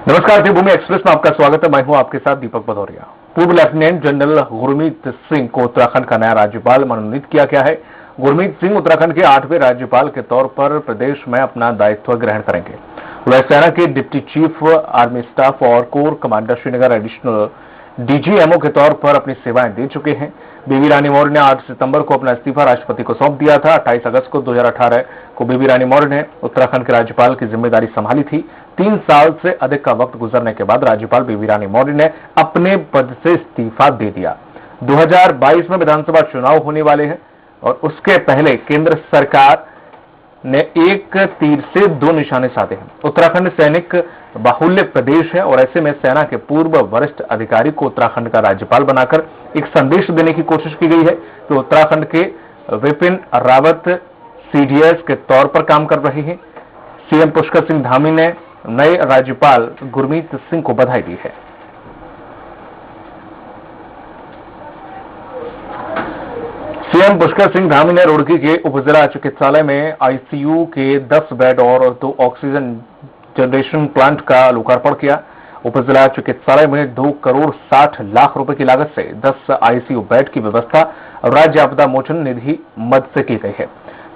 नमस्कार, देवभूमि एक्सप्रेस में आपका स्वागत है। मैं हूं आपके साथ दीपक भदौरिया। पूर्व लेफ्टिनेंट जनरल गुरमीत सिंह को उत्तराखंड का नया राज्यपाल मनोनीत किया गया है। गुरमीत सिंह उत्तराखंड के 8वें राज्यपाल के तौर पर प्रदेश में अपना दायित्व ग्रहण करेंगे। वह सेना के डिप्टी चीफ आर्मी स्टाफ और core commander Srinagar additional DGMO के तौर पर अपनी सेवाएं दे चुके हैं। बेबी रानी मौर्य ने 8 सितंबर को अपना इस्तीफा राष्ट्रपति को सौंप दिया था। 28 अगस्त को 2018 को बेबी रानी मौर्य ने उत्तराखंड के राज्यपाल की जिम्मेदारी संभाली थी। 3 साल से अधिक का वक्त गुजरने के बाद राज्यपाल बेबी रानी मौर्य ने अपने पद से इस्तीफा दे दिया। 2022 में विधानसभा चुनाव होने वाले हैं और उसके पहले केंद्र सरकार ने एक तीर से 2 निशाने साधे हैं। उत्तराखंड सैनिक बाहुल्य प्रदेश है और ऐसे में सेना के पूर्व वरिष्ठ अधिकारी को उत्तराखंड का राज्यपाल बनाकर एक संदेश देने की कोशिश की गई है कि उत्तराखंड के विपिन रावत सीडीएस के तौर पर काम कर रहे हैं। सीएम पुष्कर सिंह धामी ने नए राज्यपाल गुरमीत सिंह को बधाई दी है। सीएम पुष्कर सिंह धामी ने रुड़की के उपजिला चिकित्सालय में आईसीयू के 10 बेड और 2 ऑक्सीजन जनरेशन प्लांट का लोकार्पण किया। उपजिला चिकित्सालय में 2 करोड़ 60 लाख रुपए की लागत से 10 आईसीयू बेड की व्यवस्था राज्य आपदा मोचन निधि मद से की गई है।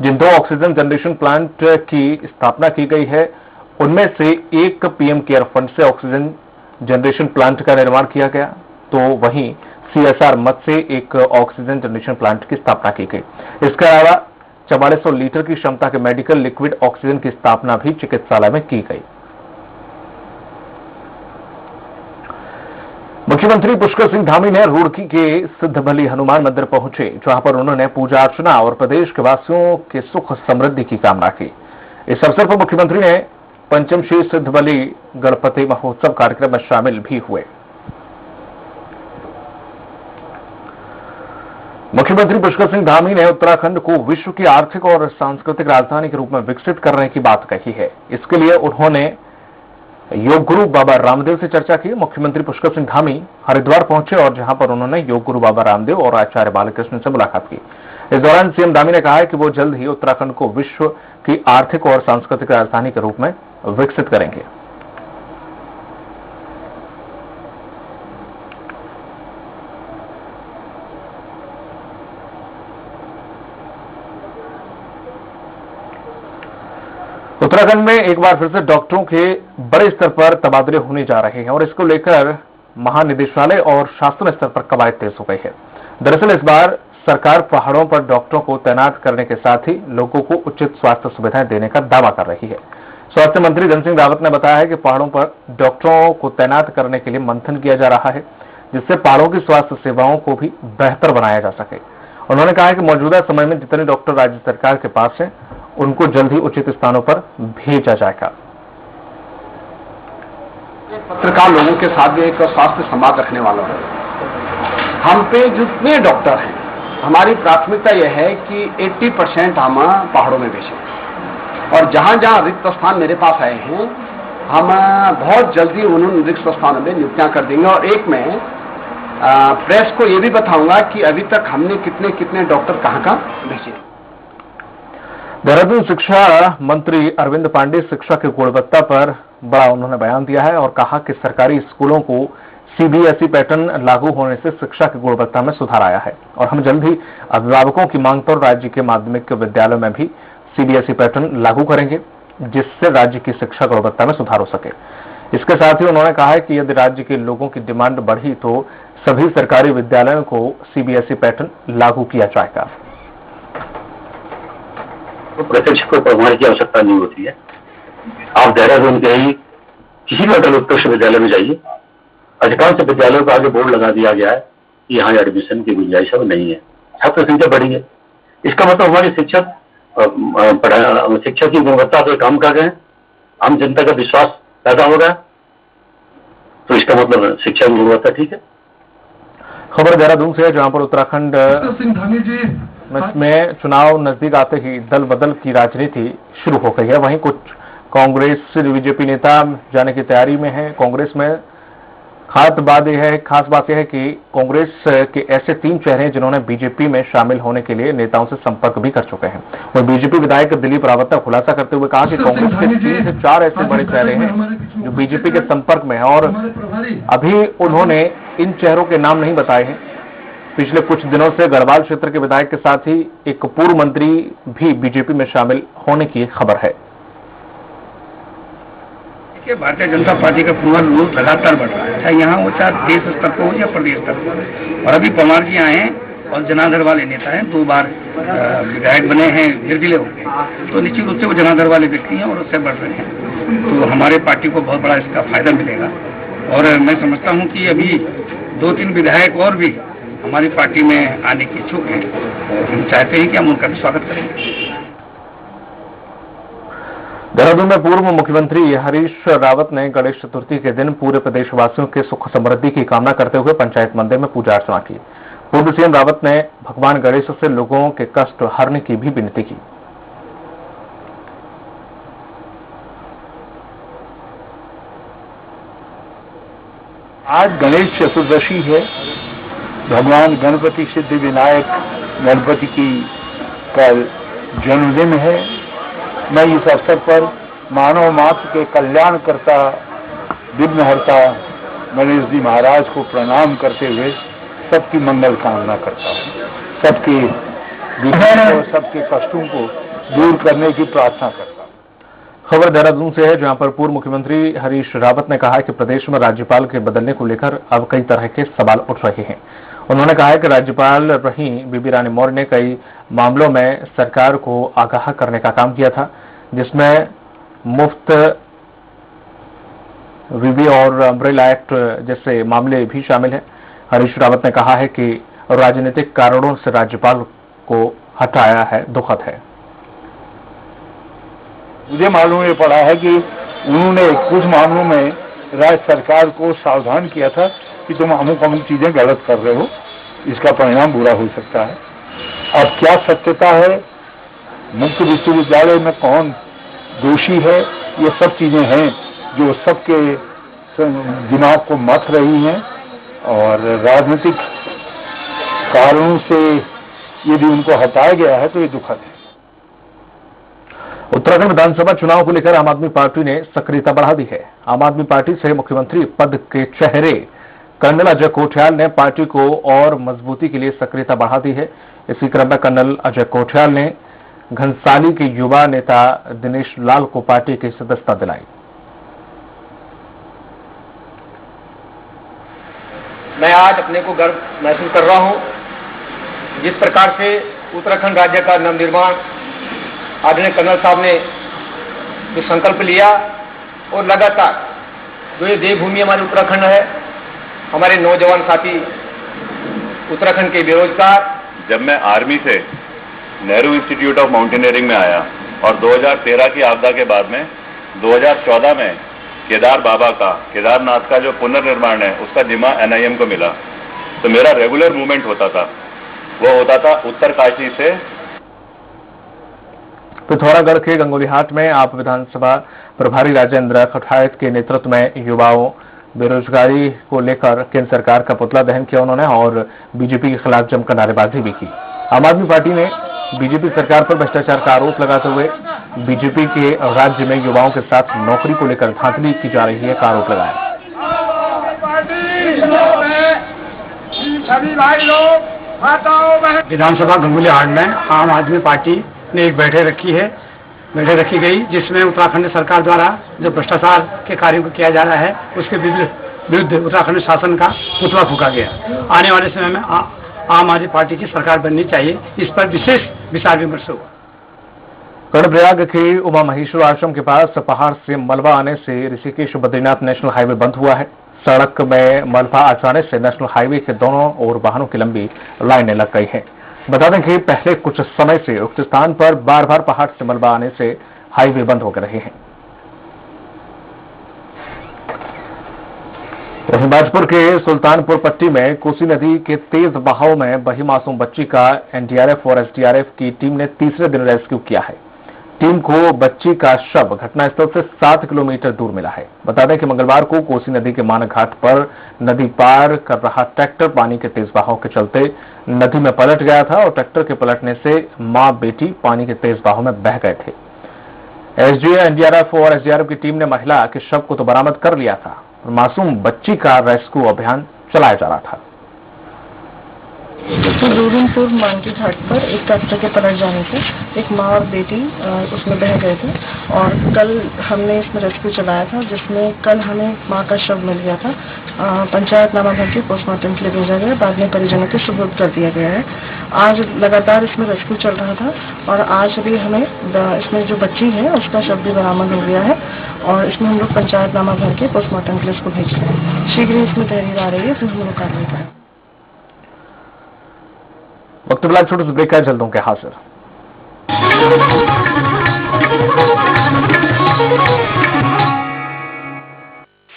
जिन 2 ऑक्सीजन जनरेशन प्लांट की स्थापना की गई है उनमें से एक पीएम केयर फंड से ऑक्सीजन जनरेशन प्लांट का निर्माण किया गया, तो वहीं सीएसआर मद से एक ऑक्सीजन जनरेशन प्लांट की स्थापना की गई। इसके अलावा 4400 लीटर की क्षमता के मेडिकल लिक्विड ऑक्सीजन की स्थापना भी चिकित्सालय में की गई। मुख्यमंत्री पुष्कर सिंह धामी ने रुड़की के सिद्धबली हनुमान मंदिर पहुंचे, जहां पर उन्होंने पूजा अर्चना और प्रदेश के वासियों के सुख समृद्धि की कामना की। इस अवसर पर मुख्यमंत्री ने पंचमश्री सिद्धबली गणपति महोत्सव कार्यक्रम में शामिल भी हुए। मुख्यमंत्री पुष्कर सिंह धामी ने उत्तराखंड को विश्व की आर्थिक और सांस्कृतिक राजधानी के रूप में विकसित करने की बात कही है। इसके लिए उन्होंने योग गुरु बाबा रामदेव से चर्चा की। मुख्यमंत्री पुष्कर सिंह धामी हरिद्वार पहुंचे और जहां पर उन्होंने योग गुरु बाबा रामदेव और आचार्य बालकृष्ण से मुलाकात की। इस दौरान सीएम धामी ने कहा है कि वो जल्द ही उत्तराखंड को विश्व की आर्थिक और सांस्कृतिक राजधानी के रूप में विकसित करेंगे। उत्तराखंड में एक बार फिर से डॉक्टरों के बड़े स्तर पर तबादले होने जा रहे हैं और इसको लेकर महानिदेशालय और शासन स्तर पर कवायद तेज हो गई है। दरअसल इस बार सरकार पहाड़ों पर डॉक्टरों को तैनात करने के साथ ही लोगों को उचित स्वास्थ्य सुविधाएं देने का दावा कर रही है। स्वास्थ्य मंत्री धन सिंह रावत ने बताया है कि पहाड़ों पर डॉक्टरों को तैनात करने के लिए मंथन किया जा रहा है, जिससे पहाड़ों की स्वास्थ्य सेवाओं को भी बेहतर बनाया जा सके। उन्होंने कहा है कि मौजूदा समय में जितने डॉक्टर राज्य सरकार के पास हैं, उनको जल्द ही उचित स्थानों पर भेजा जाएगा। पत्रकार लोगों के साथ भी एक स्वास्थ्य संवाद रखने वाला है। हम पे जितने डॉक्टर हैं, हमारी प्राथमिकता यह है कि 80% हम पहाड़ों में भेजें और जहां जहां रिक्त स्थान मेरे पास आए हैं, हम बहुत जल्दी उन रिक्त स्थानों में नियुक्तियां कर देंगे। और एक मैं प्रेस को यह भी बताऊंगा कि अभी तक हमने कितने कितने डॉक्टर कहां भेजे। देहरादून शिक्षा मंत्री अरविंद पांडे शिक्षा की गुणवत्ता पर बड़ा उन्होंने बयान दिया है और कहा कि सरकारी स्कूलों को सीबीएसई पैटर्न लागू होने से शिक्षा की गुणवत्ता में सुधार आया है और हम जल्द ही अभिभावकों की मांग पर राज्य के माध्यमिक विद्यालयों में भी सीबीएसई पैटर्न लागू करेंगे, जिससे राज्य की शिक्षा गुणवत्ता में सुधार हो सके। इसके साथ ही उन्होंने कहा है कि यदि राज्य के लोगों की डिमांड बढ़ी तो सभी सरकारी विद्यालयों को सीबीएसई पैटर्न लागू किया जाएगा। तो प्रशिक्षक को पढ़वाने की आवश्यकता नहीं होती है। आप देहरादून के ही किसी भी अटल उत्कृष्ट विद्यालय में जाइए, अधिकांश विद्यालयों का आगे बोर्ड लगा दिया गया है कि यहाँ एडमिशन की गुंजाइश अब नहीं है। छात्र संख्या बढ़ी है, इसका मतलब हमारे शिक्षक की गुणवत्ता पर काम कर रहे हैं, आम जनता का विश्वास पैदा हो रहा है, तो इसका मतलब शिक्षा की गुणवत्ता ठीक है। खबर देहरादून से, जहां पर उत्तराखंड में चुनाव नजदीक आते ही दल बदल की राजनीति शुरू हो गई है। वहीं कुछ कांग्रेस बीजेपी नेता जाने की तैयारी में है। कांग्रेस में खास बात यह है कि कांग्रेस के ऐसे 3 चेहरे हैं जिन्होंने बीजेपी में शामिल होने के लिए नेताओं से संपर्क भी कर चुके हैं। और बीजेपी विधायक दिलीप रावत ने खुलासा करते हुए कहा कि कांग्रेस के 3 से 4 ऐसे बड़े चेहरे हैं जो बीजेपी के संपर्क में है और अभी उन्होंने इन चेहरों के नाम नहीं बताए हैं। पिछले कुछ दिनों से गढ़वाल क्षेत्र के विधायक के साथ ही एक पूर्व मंत्री भी बीजेपी में शामिल होने की खबर है। भारतीय जनता पार्टी का पूर्ण विरोध लगातार बढ़ रहा है, चाहे यहाँ हो चाहे देश स्तर पर हो या प्रदेश स्तर पर। और अभी पवार जी आए हैं और जनाधार वाले नेता हैं, 2 बार विधायक बने हैं, निर्दलीय हो गए, तो निश्चित रूप से वो जनाधार वाले व्यक्ति हैं और उससे बढ़ रहे हैं। तो हमारे पार्टी को बहुत बड़ा इसका फायदा मिलेगा। और मैं समझता हूँ कि अभी 2-3 विधायक और भी हमारी पार्टी में आने की इच्छुक हैं और हम चाहते हैं कि हम उनका भी स्वागत करेंगे। देहरादून में पूर्व मुख्यमंत्री हरीश रावत ने गणेश चतुर्थी के दिन पूरे प्रदेशवासियों के सुख समृद्धि की कामना करते हुए पंचायत मंदिर में पूजा अर्चना की। पूर्व सीएम रावत ने भगवान गणेश से लोगों के कष्ट हरने की भी विनती की। आज गणेश चतुर्दशी है। भगवान गणपति सिद्धि विनायक गणपति की कल जन्मदिन है। मैं इस अवसर पर मानव मात्र के कल्याण करता विघ्नहर्ता गणेश जी महाराज को प्रणाम करते हुए सबकी मंगल कामना करता हूँ, सबके विघ्न और सबके कष्टों को दूर करने की प्रार्थना करता हूँ। खबर देहरादून से है, जहां पर पूर्व मुख्यमंत्री हरीश रावत ने कहा है कि प्रदेश में राज्यपाल के बदलने को लेकर अब कई तरह के सवाल उठ रहे हैं। उन्होंने कहा है कि राज्यपाल रही बीबी रानी मौर्य ने कई मामलों में सरकार को आगाह करने का काम किया था, जिसमें मुफ्त वीवी और अम्ब्रेला एक्ट जैसे मामले भी शामिल हैं। हरीश रावत ने कहा है कि राजनीतिक कारणों से राज्यपाल को हटाया है दुखद है। मुझे मालूम ये पड़ा है कि उन्होंने कुछ मामलों में राज्य सरकार को सावधान किया था कि तुम अमुक चीजें गलत कर रहे हो, इसका परिणाम बुरा हो सकता है। अब क्या सत्यता है, मुक्त विश्वविद्यालय में कौन दोषी है, ये सब चीजें हैं जो सबके दिमाग को मथ रही हैं और राजनीतिक कारणों से यदि उनको हटाया गया है तो ये दुखद है। उत्तराखंड विधानसभा चुनाव को लेकर आम आदमी पार्टी ने सक्रियता बढ़ा दी है। आम आदमी पार्टी से मुख्यमंत्री पद के चेहरे कर्नल अजय कोठियाल ने पार्टी को और मजबूती के लिए सक्रियता बढ़ा दी है। इसी क्रम में कर्नल अजय कोठियाल ने घनसाली के युवा नेता दिनेश लाल को पार्टी की सदस्यता दिलाई। मैं आज अपने को गर्व महसूस कर रहा हूं, जिस प्रकार से उत्तराखंड राज्य का नवनिर्माण आदरणीय कर्नल साहब ने जो संकल्प लिया और लगातार जो ये देवभूमि हमारी उत्तराखंड है, हमारे नौजवान साथी उत्तराखंड के बेरोजगार। जब मैं आर्मी से नेहरू इंस्टीट्यूट ऑफ माउंटेनियरिंग में आया और 2013 की आपदा के बाद में 2014 में केदार बाबा का, केदारनाथ का जो पुनर्निर्माण है उसका जिम्मा NIM को मिला, तो मेरा रेगुलर मूवमेंट होता था, वो होता था उत्तरकाशी से। पिथौरागढ़ के गंगोलीहाट में आप विधानसभा प्रभारी राजेंद्र खठायत के नेतृत्व में युवाओं बेरोजगारी को लेकर केंद्र सरकार का पुतला दहन किया उन्होंने और बीजेपी के खिलाफ जमकर नारेबाजी भी की। आम आदमी पार्टी ने बीजेपी सरकार पर भ्रष्टाचार का आरोप लगाते हुए बीजेपी के राज्य में युवाओं के साथ नौकरी को लेकर धांधली की जा रही है का आरोप लगाया। विधानसभा गंगोलीहाट में आम आदमी पार्टी ने एक बैठक रखी गई, जिसमें उत्तराखंड सरकार द्वारा जो भ्रष्टाचार के कार्यों को किया जा रहा है उसके विरुद्ध उत्तराखंड शासन का पुतला फूंका गया। आने वाले समय में आम आदमी पार्टी की सरकार बननी चाहिए, इस पर विशेष विचार विमर्श हुआ। कर्णप्रयाग के उमा महेश्वर आश्रम के पास पहाड़ से मलबा आने से ऋषिकेश बद्रीनाथ नेशनल हाईवे बंद हुआ है। सड़क में मलबा आ जाने से नेशनल हाईवे के दोनों ओर वाहनों की लंबी लाइनें लग गई हैं। बता दें कि पहले कुछ समय से उक्त स्थान पर बार बार पहाड़ से मलबा आने से हाईवे बंद हो रहे हैं। बाजपुर के सुल्तानपुर पट्टी में कोसी नदी के तेज बहाव में बही मासूम बच्ची का NDRF और SDRF की टीम ने तीसरे दिन रेस्क्यू किया है। टीम को बच्ची का शव घटनास्थल से 7 किलोमीटर दूर मिला है। बता दें कि मंगलवार को कोसी नदी के माना घाट पर नदी पार कर रहा ट्रैक्टर पानी के तेज बहाव के चलते नदी में पलट गया था और ट्रैक्टर के पलटने से मां बेटी पानी के तेज बहाव में बह गए थे। एसडीओ, एनडीआरएफ और एसडीआरएफ की टीम ने महिला के शव को तो बरामद कर लिया था और मासूम बच्ची का रेस्क्यू अभियान चलाया जा रहा था। लूरनपुर मांगी घाट पर एक ट्रैक्टर के पलट जाने से एक माँ और बेटी उसमें बह गए थे और कल हमने इसमें रेस्क्यू चलाया था, जिसमें कल हमें माँ का शव मिल गया था। पंचायतनामा भर के पोस्टमार्टम के लिए भेजा गया, बाद में परिजनों के सुपुर्द कर दिया गया है। आज लगातार इसमें रेस्क्यू चल रहा था और आज भी हमें इसमें जो बच्ची है उसका शव भी बरामद हो गया है और इसमें हम लोग पंचायतनामा भर के पोस्टमार्टम के लिए उसको भेज रहे हैं। शीघ्र ही इसमें तहरीर आ रही है, फिर हम लोग कार्रवाई करें। वक्त फिलहाल छोटे से ब्रेक है, जल्द होंगे हाजिर।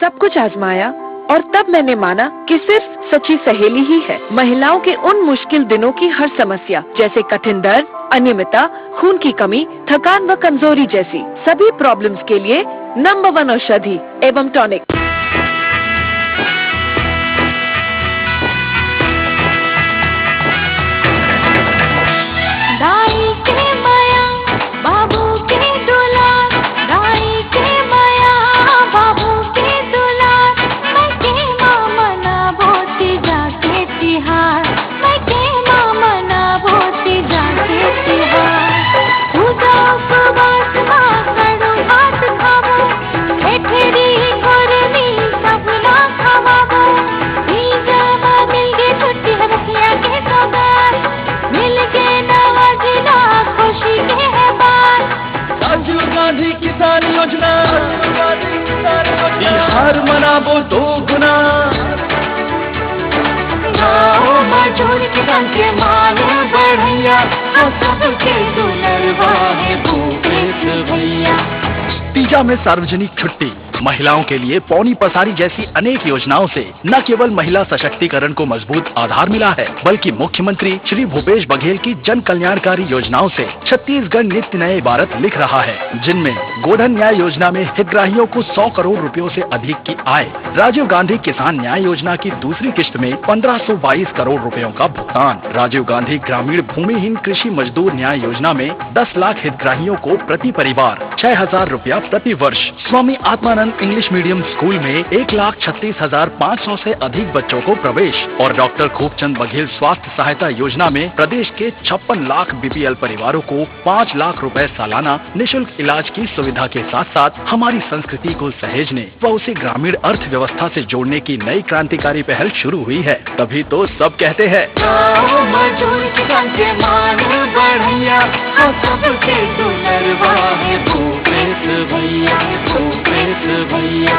सब कुछ आजमाया और तब मैंने माना कि सिर्फ सच्ची सहेली ही है महिलाओं के उन मुश्किल दिनों की हर समस्या, जैसे कठिन दर्द, अनियमितता, खून की कमी, थकान व कमजोरी जैसी सभी प्रॉब्लम्स के लिए नंबर 1 औषधि एवं टॉनिक। किसान योजना बिहार मनाबो 2 गुना, मजदूर किसान के मान बढ़ैया, सबके दुलरवा है भूपेश भैया। तीजा में सार्वजनिक छुट्टी, महिलाओं के लिए पौनी पसारी जैसी अनेक योजनाओं से न केवल महिला सशक्तिकरण को मजबूत आधार मिला है, बल्कि मुख्यमंत्री श्री भूपेश बघेल की जन कल्याणकारी योजनाओं से छत्तीसगढ़ नित्य नए इबारत लिख रहा है, जिनमें गोधन न्याय योजना में हितग्राहियों को 100 करोड़ रुपयों से अधिक की आय, राजीव गांधी किसान न्याय योजना की दूसरी किश्त में 1522 करोड़ रुपयों का भुगतान, राजीव गांधी ग्रामीण भूमिहीन कृषि मजदूर न्याय योजना में 10 लाख हितग्राहियों को प्रति परिवार 6,000 रुपया प्रति वर्ष, Swami Atmanand English medium school में 1,36,500 से अधिक बच्चों को प्रवेश और डॉक्टर खूबचंद बघेल स्वास्थ्य सहायता योजना में प्रदेश के 56 लाख बीपीएल परिवारों को 5 लाख रुपए सालाना निःशुल्क इलाज की सुविधा के साथ साथ हमारी संस्कृति को सहेजने व उसे ग्रामीण अर्थव्यवस्था से जोड़ने की नई क्रांतिकारी पहल शुरू हुई है। तभी तो सब कहते हैं मजदूर किसान के मान बढ़ैया, सबके दुलरवा है भूपेश भैया, भूपेश भैया।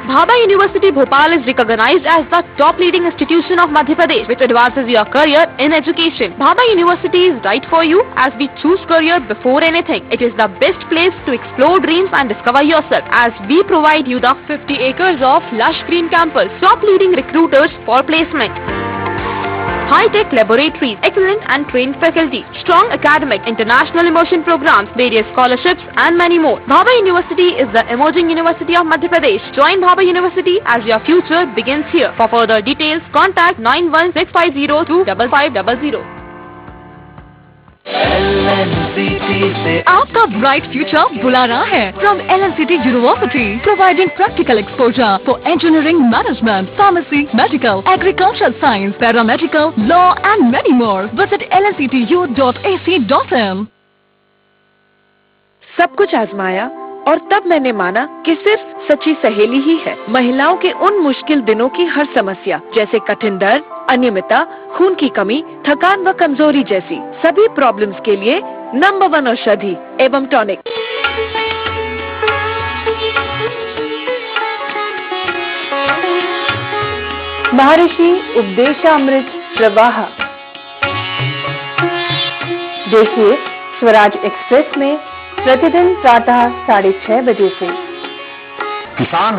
Bhabha University Bhopal is recognized as the top leading institution of Madhya Pradesh, which advances your career in education. Bhabha University is right for you as we choose career before anything. It is the best place to explore dreams and discover yourself, as we provide you the 50 acres of lush green campus, top leading recruiters for placement, high-tech laboratories, excellent and trained faculty, strong academic, international immersion programs, various scholarships and many more. Bhabha University is the emerging university of Madhya Pradesh. Join Bhabha University as your future begins here. For further details, contact 9165025500. आपका bright future बुला रहा है from LNCT University, providing practical exposure for engineering, management, pharmacy, medical, agriculture science, paramedical, law and many more. Visit lnctu.ac.in. सब कुछ आजमाया और तब मैंने माना कि सिर्फ सच्ची सहेली ही है महिलाओं के उन मुश्किल दिनों की हर समस्या, जैसे कठिन दर्द, अनियमितता, खून की कमी, थकान व कमजोरी जैसी सभी प्रॉब्लम्स के लिए नंबर 1 औषधि एवं टॉनिक। महर्षि उपदेशामृत प्रवाह। देखिए स्वराज एक्सप्रेस में प्रतिदिन प्रातः 6:30 बजे से। किसान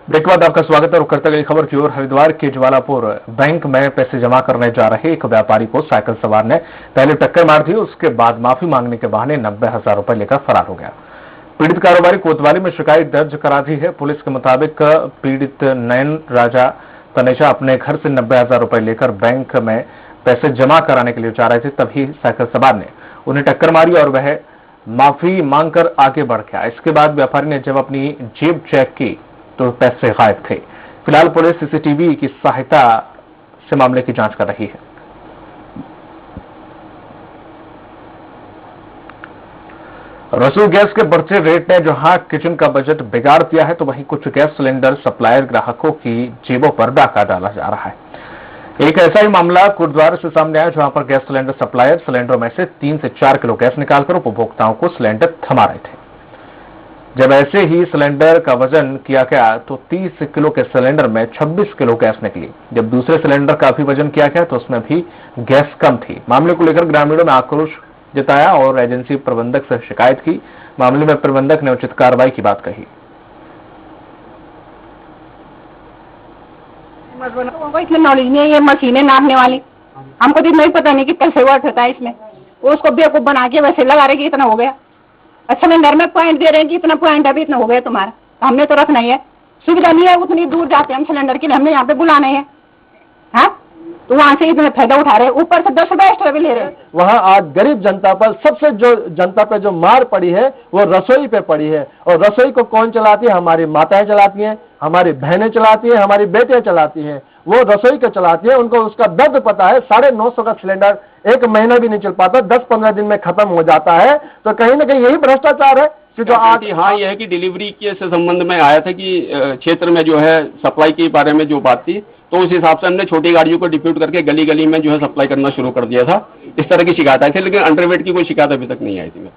ब्रेक बाद आपका स्वागत है और करते गई खबर की ओर। हरिद्वार के ज्वालापुर बैंक में पैसे जमा करने जा रहे एक व्यापारी को साइकिल सवार ने पहले टक्कर मार दी, उसके बाद माफी मांगने के बहाने 90,000 रुपए लेकर फरार हो गया। पीड़ित कारोबारी कोतवाली में शिकायत दर्ज करा दी है। पुलिस के मुताबिक पीड़ित नयन राजा तनेजा अपने घर से 90,000 रुपए लेकर बैंक में पैसे जमा कराने के लिए जा रहे थे, तभी साइकिल सवार ने उन्हें टक्कर मारी और वह माफी मांगकर आगे बढ़ गया। इसके बाद व्यापारी ने जब अपनी जेब चेक की तो पैसे गायब थे। फिलहाल पुलिस सीसीटीवी की सहायता से मामले की जांच कर रही है। रसोई गैस के बढ़ते रेट ने जहां किचन का बजट बिगाड़ दिया है, तो वहीं कुछ गैस सिलेंडर सप्लायर ग्राहकों की जेबों पर डाका डाला जा रहा है। एक ऐसा ही मामला कुर्द्वार से सामने आया, जहां पर गैस सिलेंडर सप्लायर सिलेंडरों में से 3 से 4 किलो गैस निकालकर उपभोक्ताओं को सिलेंडर थमा रहे थे। जब ऐसे ही सिलेंडर का वजन किया गया तो 30 किलो के सिलेंडर में 26 किलो गैस निकली। जब दूसरे सिलेंडर का भी वजन किया गया तो उसमें भी गैस कम थी। मामले को लेकर ग्रामीणों ने आक्रोश जताया और एजेंसी प्रबंधक से शिकायत की। मामले में प्रबंधक ने उचित कार्रवाई की बात कही। इतना नॉलेज नहीं है ये मशीनें नापने वाली, हमको तो इतना ही पता नहीं कि कैसे वर्क होता है इसमें। वो उसको बेवकूफ बना के वैसे लगा रहे कि इतना हो गया। अच्छा सिलेंडर में पॉइंट दे रहे हैं कि इतना पॉइंट अभी इतना हो गया तुम्हारा, तो हमने तो रखना ही है। सुविधा नहीं है, उतनी दूर जाते हैं हम सिलेंडर के लिए, हमने यहाँ पे बुलाना है। हाँ, तो वहाँ से इतना फायदा उठा रहे हैं, ऊपर से 10 रुपए एक्स्ट्रा भी ले रहे हैं। वहाँ आज गरीब जनता पर सबसे जो जनता पे जो मार पड़ी है वो रसोई पे पड़ी है। और रसोई को कौन चलाती है? हमारी माताएं चलाती हैं, हमारी बहनें चलाती हैं, हमारी बेटियां चलाती हैं। वो रसोई को चलाती है, उनको उसका दर्द पता है। 950 का सिलेंडर 1 महीना भी नहीं चल पाता, 10-15 दिन में खत्म हो जाता है। तो कहीं ना कहीं यही भ्रष्टाचार है कि जो आज हाँ, यह है कि डिलीवरी के संबंध में आया था कि क्षेत्र में जो है सप्लाई के बारे में जो बात थी, तो उस हिसाब से हमने छोटी गाड़ियों को डिप्यूट करके गली गली में जो है सप्लाई करना शुरू कर दिया था। इस तरह की शिकायत आई थी, लेकिन अंडरवेट की कोई शिकायत अभी तक नहीं आई थी।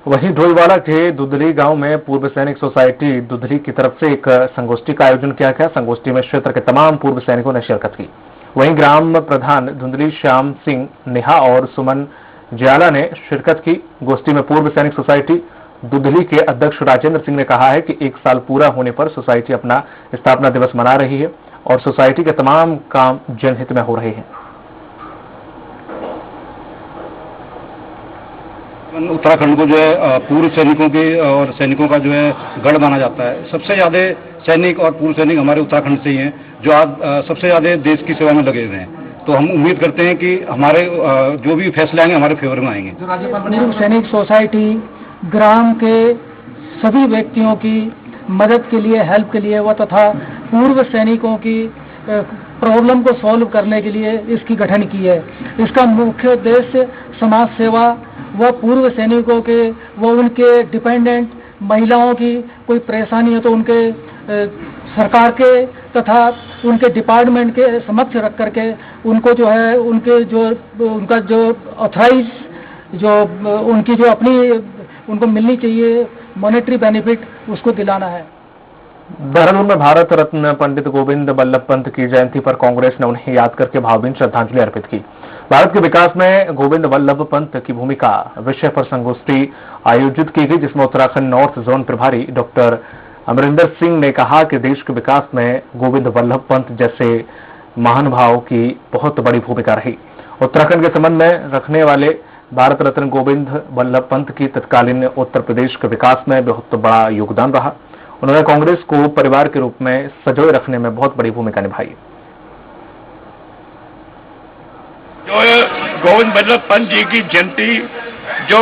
वहीं ढोलवाड़ा के दुधली गांव में पूर्व सैनिक सोसाइटी दुधली की तरफ से एक संगोष्ठी का आयोजन किया गया। संगोष्ठी में क्षेत्र के तमाम पूर्व सैनिकों ने शिरकत की। वहीं ग्राम प्रधान धुंधली श्याम सिंह नेहा और सुमन जयाला ने शिरकत की। गोष्ठी में पूर्व सैनिक सोसाइटी दुधली के अध्यक्ष राजेंद्र सिंह ने कहा है कि 1 साल पूरा होने पर सोसाइटी अपना स्थापना दिवस मना रही है और सोसाइटी के तमाम काम जनहित में हो रहे हैं। उत्तराखंड को जो है पूर्व सैनिकों के और सैनिकों का जो है गढ़ माना जाता है। सबसे ज्यादा सैनिक और पूर्व सैनिक हमारे उत्तराखंड से ही हैं, जो आज सबसे ज्यादा देश की सेवा में लगे हुए हैं। तो हम उम्मीद करते हैं कि हमारे जो भी फैसले आएंगे हमारे फेवर में आएंगे। पूर्व सैनिक सोसाइटी ग्राम के सभी व्यक्तियों की मदद के लिए, हेल्प के लिए व तथा पूर्व सैनिकों की प्रॉब्लम को सॉल्व करने के लिए इसकी गठन की है। इसका मुख्य उद्देश्य समाज सेवा व पूर्व सैनिकों के व उनके डिपेंडेंट महिलाओं की कोई परेशानी है तो उनके सरकार के तथा उनके डिपार्टमेंट के समक्ष रख करके उनको जो है उनके जो उनका जो ऑथराइज जो उनकी जो अपनी उनको मिलनी चाहिए मॉनेटरी बेनिफिट उसको दिलाना है। देहरादून में भारत रत्न पंडित गोविंद बल्लभ पंत की जयंती पर कांग्रेस ने उन्हें याद करके भावभीनी श्रद्धांजलि अर्पित की। भारत के विकास में गोविंद बल्लभ पंत की भूमिका विषय पर संगोष्ठी आयोजित की गई, जिसमें उत्तराखंड नॉर्थ जोन प्रभारी डॉक्टर अमरिंदर सिंह ने कहा कि देश के विकास में गोविंद बल्लभ पंत जैसे महानुभाव की बहुत बड़ी भूमिका रही। उत्तराखंड के संबंध में रखने वाले भारत रत्न गोविंद बल्लभ पंत की तत्कालीन उत्तर प्रदेश के विकास में बहुत बड़ा योगदान रहा। उन्होंने कांग्रेस को परिवार के रूप में सजोए रखने में बहुत बड़ी भूमिका निभाई। जो गोविंद बल्लभ पंत जी की जयंती जो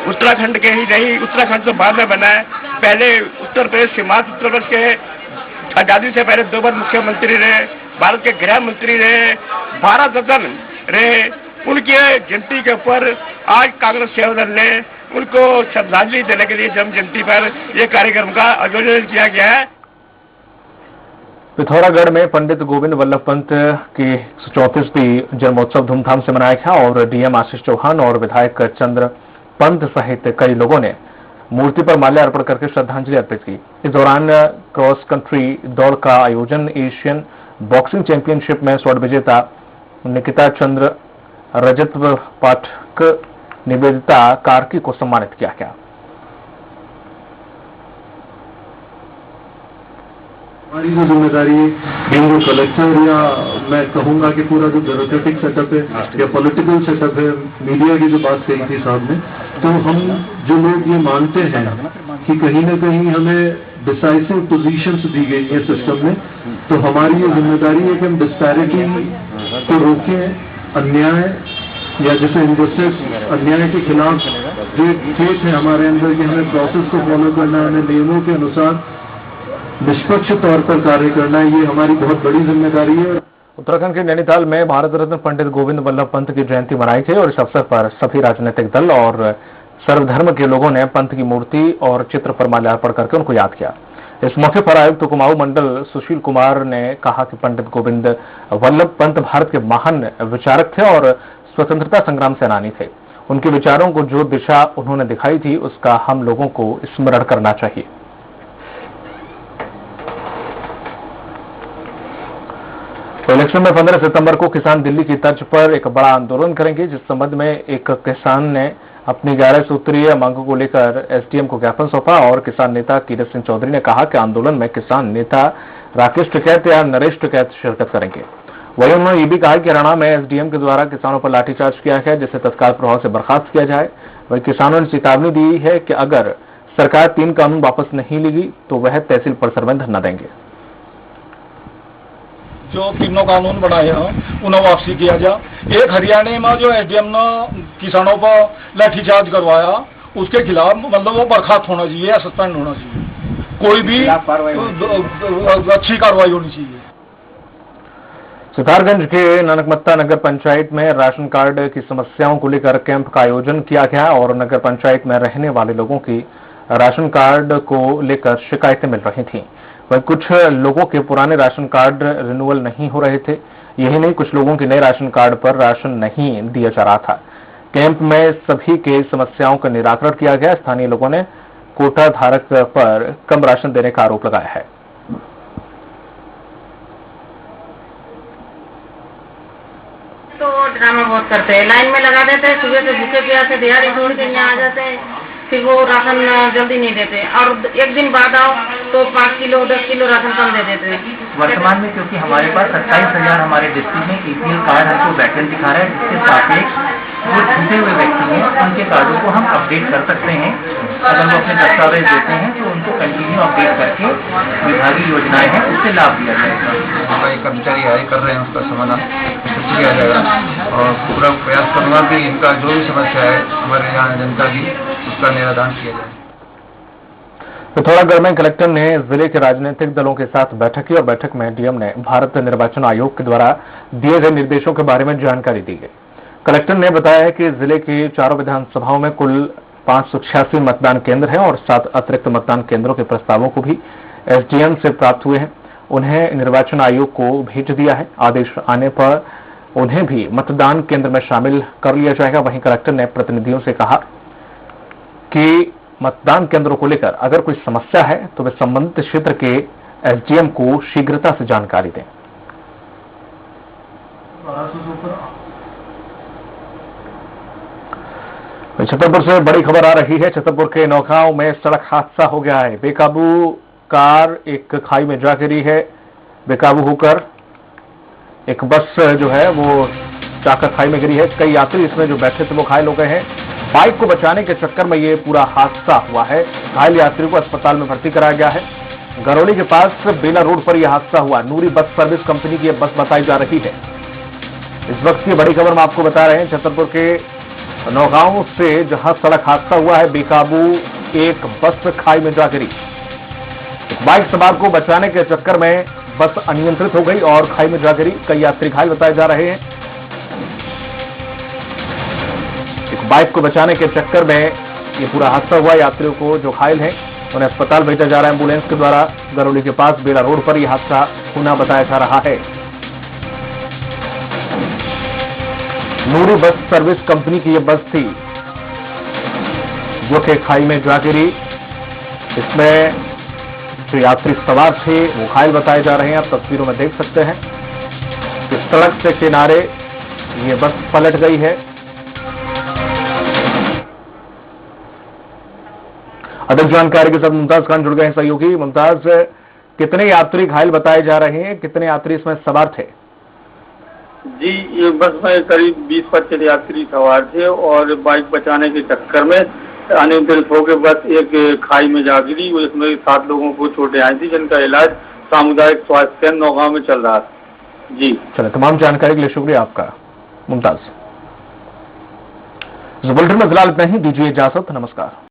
उत्तराखंड के ही नहीं, उत्तराखंड तो बाद में बना है। पहले उत्तर प्रदेश सीमांत उत्तर प्रदेश के आजादी से पहले 2 बार मुख्यमंत्री रहे, भारत के गृह मंत्री रहे, भारत रत्न रहे। उनके जयंती के ऊपर आज कांग्रेस सेवा दल ने उनको श्रद्धांजलि देने के लिए जन्म जयंती पर यह कार्यक्रम का आयोजन किया गया है। पिथौरागढ़ में पंडित गोविंद बल्लभ पंत की 34वीं जन्मोत्सव धूमधाम से मनाया गया और डीएम आशीष चौहान और विधायक चंद्र पंत सहित कई लोगों ने मूर्ति पर माल्यार्पण करके श्रद्धांजलि अर्पित की। इस दौरान क्रॉस कंट्री दौड़ का आयोजन एशियन बॉक्सिंग चैंपियनशिप में स्वर्ण विजेता निकिता चंद्र, रजत पाठक, निवेदिता कार्की को सम्मानित किया गया। हमारी जो जिम्मेदारी है कलेक्टर या मैं कहूंगा कि पूरा जो ब्यूरोक्रेटिक सेटअप है या पॉलिटिकल सेटअप है, मीडिया की जो बात कही थी साहब ने, तो हम जो लोग ये मानते हैं कि कहीं ना कहीं हमें डिसाइसिव पोजीशंस दी गई है सिस्टम में। तो हमारी ये जिम्मेदारी है कि हम डिस्पैरिटी को रोकें, अन्याय या जैसे इनजस्टिस, अन्याय के खिलाफ जो केस है हमारे अंदर कि हमें प्रोसेस को फॉलो करना है, हमें नियमों के अनुसार निष्पक्ष तौर पर कार्य करना है, ये हमारी बहुत बड़ी जिम्मेदारी है। उत्तराखंड के नैनीताल में भारत रत्न पंडित गोविंद वल्लभ पंत की जयंती मनाई गई और इस अवसर पर सभी राजनीतिक दल और सर्वधर्म के लोगों ने पंत की मूर्ति और चित्र पर माल्यार्पण करके उनको याद किया। इस मौके पर आयुक्त कुमाऊं मंडल सुशील कुमार ने कहा कि पंडित गोविंद वल्लभ पंत भारत के महान विचारक थे और स्वतंत्रता संग्राम सेनानी थे। उनके विचारों को जो दिशा उन्होंने दिखाई थी उसका हम लोगों को स्मरण करना चाहिए। तो इलेक्शन में 15 सितंबर को किसान दिल्ली की तर्ज पर एक बड़ा आंदोलन करेंगे, जिस संबंध में एक किसान ने अपनी 11 सूत्रीय मांगों को लेकर एसडीएम को ज्ञापन सौंपा और किसान नेता कीरत सिंह चौधरी ने कहा कि आंदोलन में किसान नेता राकेश टिकैत या नरेश टिकैत शिरकत करेंगे। वहीं उन्होंने ये भी कहा कि हरियाणा में एसडीएम के द्वारा किसानों पर लाठीचार्ज किया गया, जिसे तत्काल प्रभाव से बर्खास्त किया जाए। वहीं किसानों ने चेतावनी दी है कि अगर सरकार 3 कानून वापस नहीं लेगी तो वह तहसील परिसर में धरना देंगे। जो 3 कानून बनाए हैं उन्हें वापसी किया जा। एक हरियाणा में जो एसडीएम ने किसानों पर लाठीचार्ज करवाया उसके खिलाफ मतलब वो बर्खास्त होना चाहिए या सस्पेंड होना चाहिए, कोई भी अच्छी कार्रवाई होनी चाहिए। सितारगंज के ननकमत्ता नगर पंचायत में राशन कार्ड की समस्याओं को लेकर कैंप का आयोजन किया गया और नगर पंचायत में रहने वाले लोगों की राशन कार्ड को लेकर शिकायतें मिल रही थीं। वहीं कुछ लोगों के पुराने राशन कार्ड रिन्यूअल नहीं हो रहे थे। यही नहीं, कुछ लोगों के नए राशन कार्ड पर राशन नहीं दिया जा रहा था। कैंप में सभी के समस्याओं का निराकरण किया गया। स्थानीय लोगों ने कोटा धारक पर कम राशन देने का आरोप लगाया है। तो ड्रामा बहुत करते हैं, लाइन में लगा देते हैं, सुबह से भूखे प्यासे दिहाड़ी ढूंढ के यहाँ आ जाते हैं, फिर वो राशन जल्दी नहीं देते और एक दिन बाद आओ तो 5 किलो 10 किलो राशन कम दे देते हैं। वर्तमान में क्योंकि हमारे पास 27,000 हमारे डिस्ट्रिक्ट में ईपीएल कार्ड हमको वैकेंट दिखा रहा है, जिसके सापेक्ष जो छूटे हुए व्यक्ति हैं उनके कार्डों को हम अपडेट कर सकते हैं। अगर वो अपने दस्तावेज देते हैं तो उनको कंटिन्यू अपडेट करके विभागीय योजनाएं हैं उससे लाभ दिया जाएगा। हमारे कर्मचारी हाई कर रहे हैं, उसका समाधान किया जाएगा और पूरा प्रयास करूँगा कि इनका जो भी समस्या है हमारे यहाँ जनता की उसका निराकरण किया जाए। पिथौरागढ़ में कलेक्टर ने जिले के राजनीतिक दलों के साथ बैठक की और बैठक में डीएम ने भारत निर्वाचन आयोग के द्वारा दिए गए निर्देशों के बारे में जानकारी दी गई। कलेक्टर ने बताया है कि जिले की 4 विधानसभाओं में कुल 586 मतदान केंद्र हैं और 7 अतिरिक्त मतदान केंद्रों के प्रस्तावों को भी एसडीएम से प्राप्त हुए हैं। उन्हें निर्वाचन आयोग को भेज दिया है। आदेश आने पर उन्हें भी मतदान केंद्र में शामिल कर लिया जाएगा। वहीं कलेक्टर ने प्रतिनिधियों से कहा कि मतदान केंद्रों को लेकर अगर कोई समस्या है तो वे संबंधित क्षेत्र के एसडीएम को शीघ्रता से जानकारी दें। छतरपुर से बड़ी खबर आ रही है। छतरपुर के नौगांव में सड़क हादसा हो गया है। बेकाबू कार एक खाई में जा गिरी है। बेकाबू होकर एक बस जो है वो जाकर खाई में गिरी है। कई यात्री इसमें जो बैठे थे वो घायल हो गए हैं। बाइक को बचाने के चक्कर में ये पूरा हादसा हुआ है। घायल यात्री को अस्पताल में भर्ती कराया गया है। गरौली के पास बेला रोड पर यह हादसा हुआ। नूरी बस सर्विस कंपनी की यह बस बताई जा रही है। इस वक्त की बड़ी खबर हम आपको बता रहे हैं छतरपुर के नौगांव से, जहां सड़क हादसा हुआ है। बेकाबू एक बस खाई में जा गिरी। बाइक सवार को बचाने के चक्कर में बस अनियंत्रित हो गई और खाई में जा गिरी। कई यात्री घायल बताए जा रहे हैं। बाइक को बचाने के चक्कर में ये पूरा हादसा हुआ। यात्रियों को जो घायल हैं उन्हें अस्पताल भेजा जा रहा है एम्बुलेंस के द्वारा। गरौली के पास बेला रोड पर यह हादसा होना बताया जा रहा है। नूरी बस सर्विस कंपनी की यह बस थी जो कि खाई में जा गिरी। इसमें जो यात्री सवार थे वो घायल बताए जा रहे हैं। आप तस्वीरों में देख सकते हैं कि सड़क के किनारे ये बस पलट गई है। अधिक जानकारी के साथ मुमताज खान जुड़ गए हैं सहयोगी। मुमताज, कितने यात्री घायल बताए जा रहे हैं, कितने यात्री इसमें सवार थे? जी, ये बस में करीब 20-25 यात्री सवार थे और बाइक बचाने के चक्कर में अनियंत्रित होकर बस एक खाई में जा गिरी, उसमें 7 लोगों को चोटें आई थी, जिनका इलाज सामुदायिक स्वास्थ्य केंद्र नौगांव में चल रहा था। जी चलो, तमाम जानकारी के लिए शुक्रिया आपका मुमताज। बुलेटिन में फिलहाल इतना ही, दीजिए इजाजत, नमस्कार।